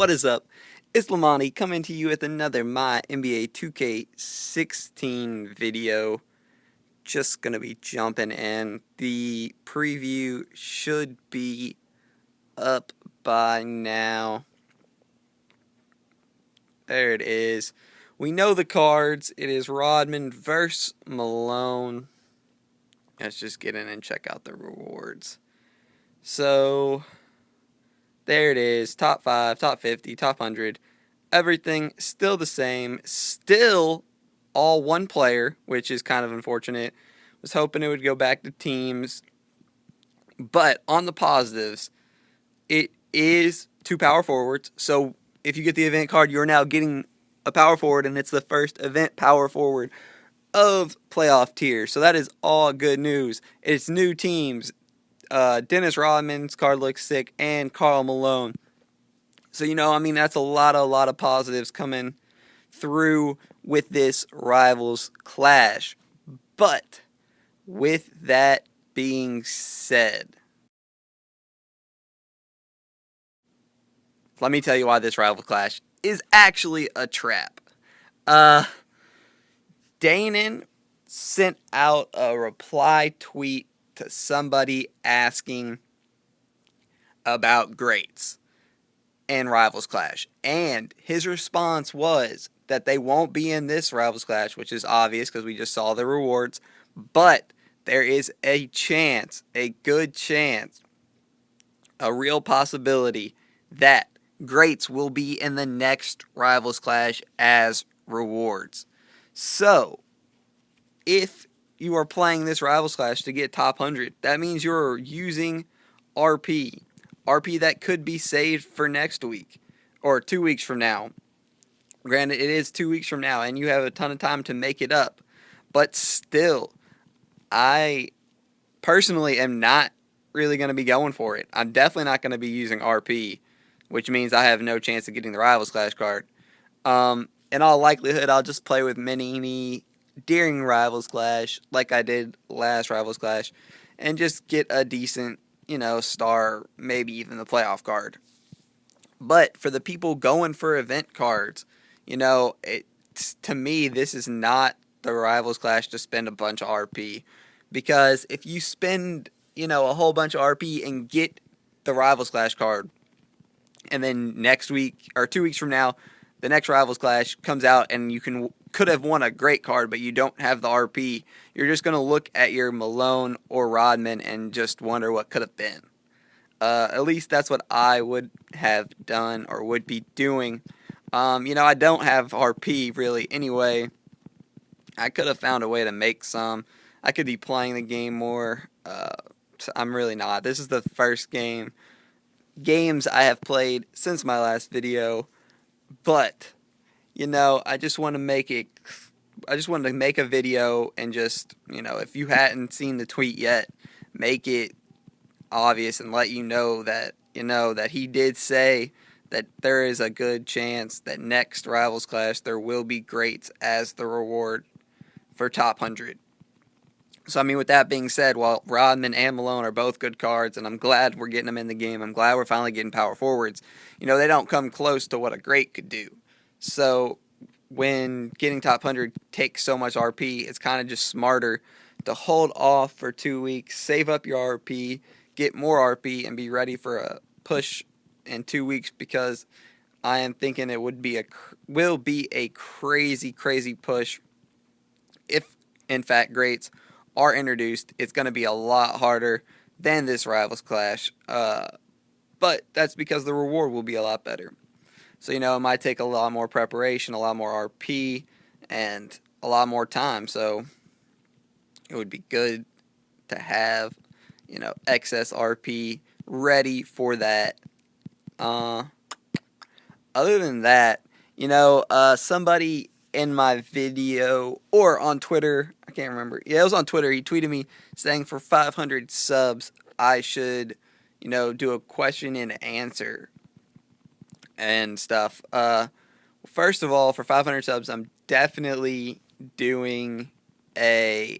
What is up? It's Lamani coming to you with another MyNBA2K16 video. Just gonna be jumping in. The preview should be up by now. There it is. We know the cards. It is Rodman versus Malone. Let's just get in and check out the rewards. So there it is. Top 5, top 50, top 100. Everything still the same. Still all one player, which is kind of unfortunate. Was hoping it would go back to teams. But on the positives, it is 2 power forwards. So if you get the event card, you're now getting a power forward, and it's the first event power forward of playoff tier. So that is all good news. It's new teams. Dennis Rodman's card looks sick, and Karl Malone. So, that's a lot of positives coming through with this Rivals clash. But with that being said, let me tell you why this Rivals clash is actually a trap. Danon sent out a reply tweet to somebody asking about greats and Rivals clash, and his response was that they won't be in this Rivals clash, which is obvious because we just saw the rewards, but there is a chance, a good chance, a real possibility that greats will be in the next Rivals clash as rewards. So if you are playing this Rivals clash to get top 100, that means you're using RP that could be saved for next week or 2 weeks from now. Granted, it is 2 weeks from now, and you have a ton of time to make it up. But still, I personally am not really going to be going for it. I'm definitely not going to be using RP, which means I have no chance of getting the Rivals Clash card. In all likelihood, I'll just play with Manini during Rivals Clash, like I did last Rivals Clash, and just get a decent, star, maybe even the playoff card. But for the people going for event cards, to me, this is not the Rivals Clash to spend a bunch of RP. Because if you spend, a whole bunch of RP and get the Rivals Clash card, and then next week, or 2 weeks from now, the next Rivals Clash comes out and you could have won a great card, but you don't have the RP, you're just going to look at your Malone or Rodman and just wonder what could have been. At least that's what I would have done or would be doing. I don't have RP really anyway. I could have found a way to make some. I could be playing the game more. I'm really not. This is the first games I have played since my last video. But, I just want to make it. I just wanted to make a video and just, if you hadn't seen the tweet yet, make it obvious and let you know that, that he did say that there is a good chance that next Rivals Clash there will be greats as the reward for top 100. So, with that being said, while Rodman and Malone are both good cards, and I'm glad we're getting them in the game, I'm glad we're finally getting power forwards, they don't come close to what a great could do. So, when getting top 100 takes so much RP, it's kind of just smarter to hold off for 2 weeks, save up your RP, get more RP, and be ready for a push in 2 weeks, because I am thinking it will be a crazy push if, in fact, greats are introduced. It's going to be a lot harder than this Rivals Clash, but that's because the reward will be a lot better. So, it might take a lot more preparation, a lot more RP, and a lot more time. So, it would be good to have, excess RP ready for that. Other than that, somebody in my video or on Twitter, I can't remember. Yeah, it was on Twitter. He tweeted me saying for 500 subs, I should, do a question and answer and stuff. First of all, for 500 subs, I'm definitely doing a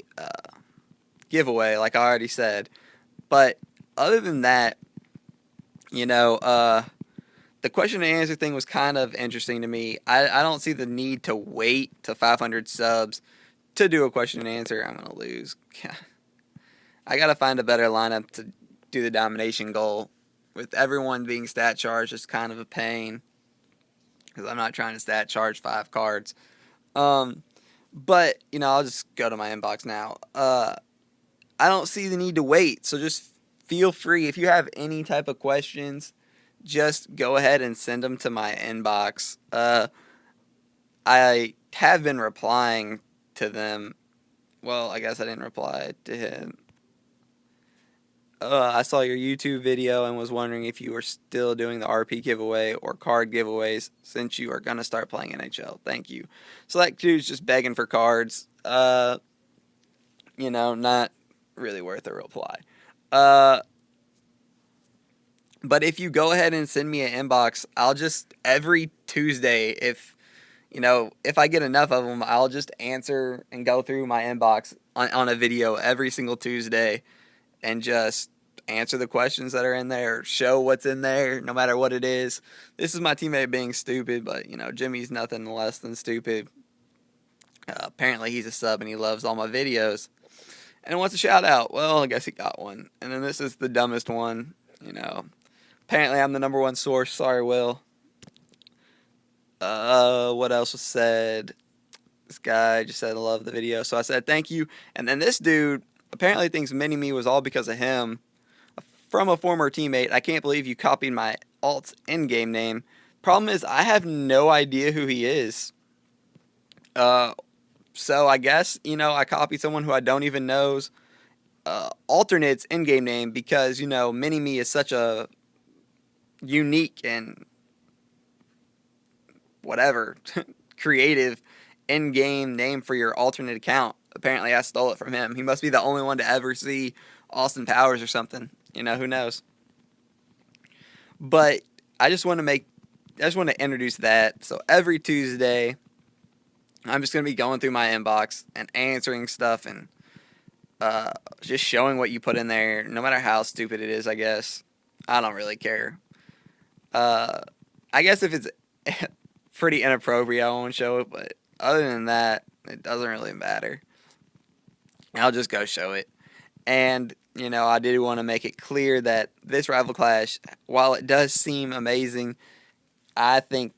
giveaway, like I already said. But other than that, the question and answer thing was kind of interesting to me. I don't see the need to wait to 500 subs to do a question and answer. I'm gonna lose. I gotta find a better lineup to do the domination goal. With everyone being stat charged, it's kind of a pain because I'm not trying to stat charge 5 cards. But I'll just go to my inbox now. I don't see the need to wait, so just feel free if you have any type of questions. Just go ahead and send them to my inbox. I have been replying to them. Well, I guess I didn't reply to him. I saw your YouTube video and was wondering if you were still doing the RP giveaway or card giveaways since you are going to start playing NHL. Thank you. So that dude's just begging for cards. Not really worth a reply. But if you go ahead and send me an inbox, I'll just, every Tuesday, if I get enough of them, I'll just answer and go through my inbox on a video every single Tuesday and just answer the questions that are in there, show what's in there, no matter what it is. This is my teammate being stupid, but, Jimmy's nothing less than stupid. Apparently he's a sub and he loves all my videos and wants a shout out. Well, I guess he got one. And then this is the dumbest one, Apparently I'm the #1 source. Sorry, Will. What else was said? This guy just said, I love the video. So I said, thank you. And then this dude apparently thinks Mini-Me was all because of him. From a former teammate, I can't believe you copied my alt's in-game name. Problem is, I have no idea who he is. So I guess, I copied someone who I don't even know's alternate's in-game name because, Mini-Me is such a unique and whatever creative in-game name for your alternate account. Apparently I stole it from him. He must be the only one to ever see Austin Powers or something. Who knows? But I just want to introduce that. So every Tuesday I'm just going to be going through my inbox and answering stuff and just showing what you put in there, no matter how stupid it is, I guess. I don't really care. I guess if it's pretty inappropriate, I won't show it, but other than that, it doesn't really matter. I'll just go show it. And, I did want to make it clear that this Rival Clash, while it does seem amazing, I think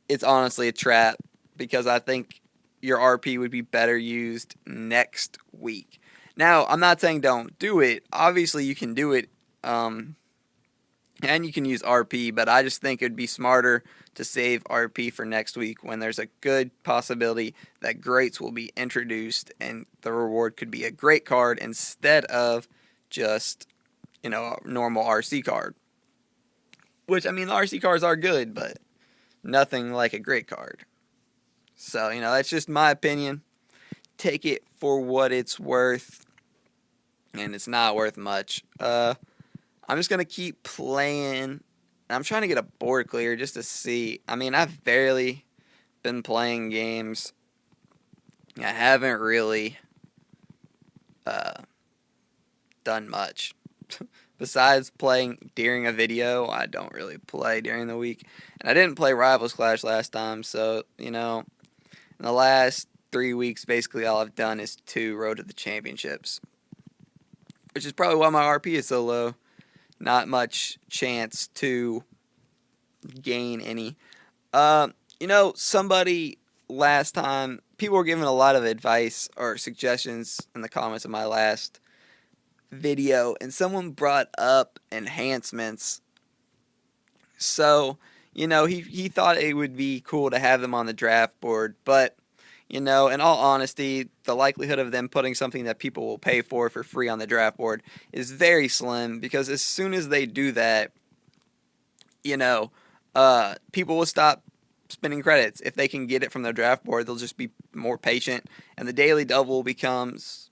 it's honestly a trap because I think your RP would be better used next week. Now, I'm not saying don't do it. Obviously, you can do it, and you can use RP, but I just think it would be smarter to save RP for next week when there's a good possibility that greats will be introduced and the reward could be a great card instead of just, a normal RC card. Which, the RC cards are good, but nothing like a great card. So, that's just my opinion. Take it for what it's worth, and it's not worth much. I'm just going to keep playing. I'm trying to get a board clear just to see. I've barely been playing games. I haven't really done much. Besides playing during a video, I don't really play during the week. And I didn't play Rivals Clash last time, so, in the last 3 weeks, basically all I've done is 2 Road to the Championships. Which is probably why my RP is so low. Not much chance to gain any. Somebody last time, people were giving a lot of advice or suggestions in the comments of my last video, and someone brought up enhancements. So, he thought it would be cool to have them on the draft board, but, in all honesty, the likelihood of them putting something that people will pay for free on the draft board is very slim, because as soon as they do that, people will stop spending credits. If they can get it from the draft board, they'll just be more patient, and the daily double becomes,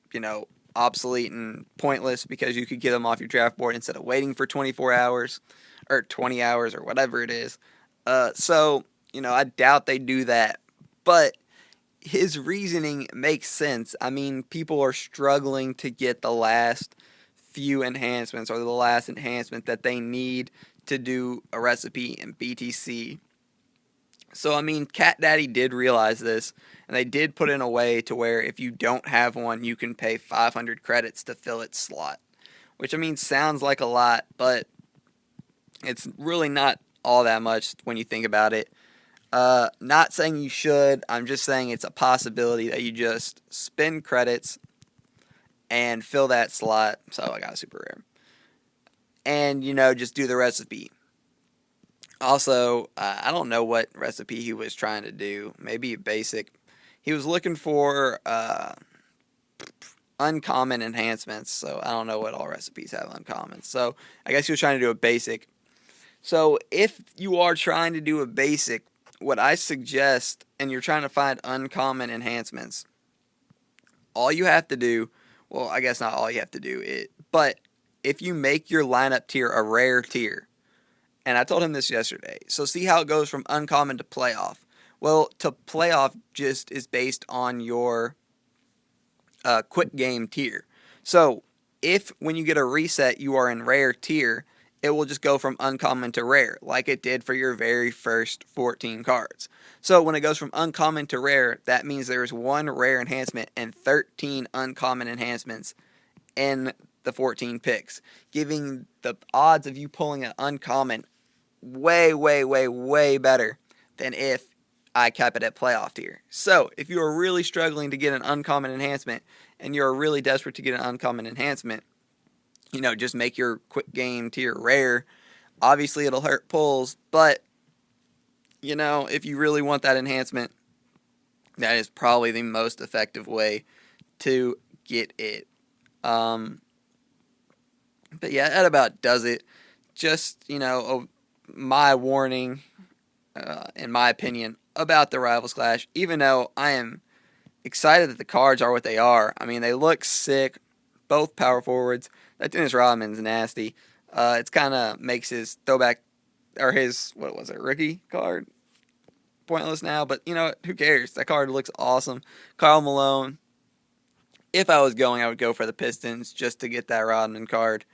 obsolete and pointless because you could get them off your draft board instead of waiting for 24 hours or 20 hours or whatever it is. So, I doubt they do that, but his reasoning makes sense. People are struggling to get the last few enhancements or the last enhancement that they need to do a recipe in BTC. So, I mean, Cat Daddy did realize this, and they did put in a way to where if you don't have one, you can pay 500 credits to fill its slot. Which, I mean, sounds like a lot, but it's really not all that much when you think about it. Not saying you should, I'm just saying it's a possibility that you just spend credits and fill that slot. So, I got a super rare. And, just do the recipe. Also, I don't know what recipe he was trying to do. Maybe a basic. He was looking for uncommon enhancements, so I don't know what all recipes have uncommon. So I guess he was trying to do a basic. So if you are trying to do a basic, what I suggest, and you're trying to find uncommon enhancements, all you have to do, well, I guess not all you have to do, but if you make your lineup tier a rare tier, and I told him this yesterday. So see how it goes from uncommon to playoff. Well, to playoff just is based on your quick game tier. So if when you get a reset you are in rare tier, it will just go from uncommon to rare, like it did for your very first 14 cards. So when it goes from uncommon to rare, that means there's one rare enhancement and 13 uncommon enhancements in the 14 picks, giving the odds of you pulling an uncommon way, way, way, way better than if I cap it at playoff tier. So, if you are really struggling to get an uncommon enhancement and you're really desperate to get an uncommon enhancement, just make your quick game tier rare. Obviously, it'll hurt pulls, but, if you really want that enhancement, that is probably the most effective way to get it. But yeah, that about does it. Just, my warning, in my opinion, about the Rivals Clash, even though I am excited that the cards are what they are. I mean, they look sick, both power forwards. That Dennis Rodman's nasty. It's kind of makes his throwback, or his, what was it, rookie card pointless now, but, who cares? That card looks awesome. Karl Malone. If I was going, I would go for the Pistons just to get that Rodman card.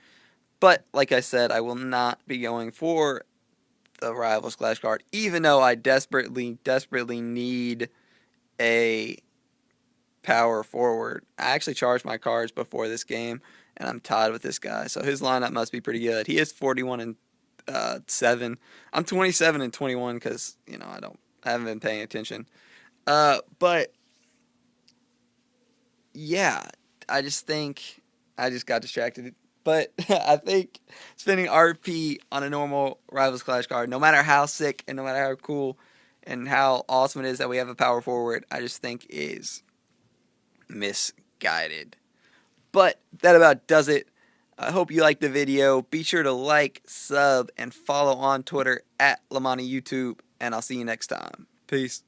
But, like I said, I will not be going for the Rivals Clash card, even though I desperately, desperately need a power forward. I actually charged my cards before this game, and I'm tied with this guy, so his lineup must be pretty good. He is 41-7. I'm 27-21 because I haven't been paying attention. But yeah, I just think I just got distracted. But I think spending RP on a normal Rivals Clash card, no matter how sick and no matter how cool and how awesome it is that we have a power forward, I just think is misguided. But that about does it. I hope you liked the video. Be sure to like, sub, and follow on Twitter at LamaniYouTube, and I'll see you next time. Peace.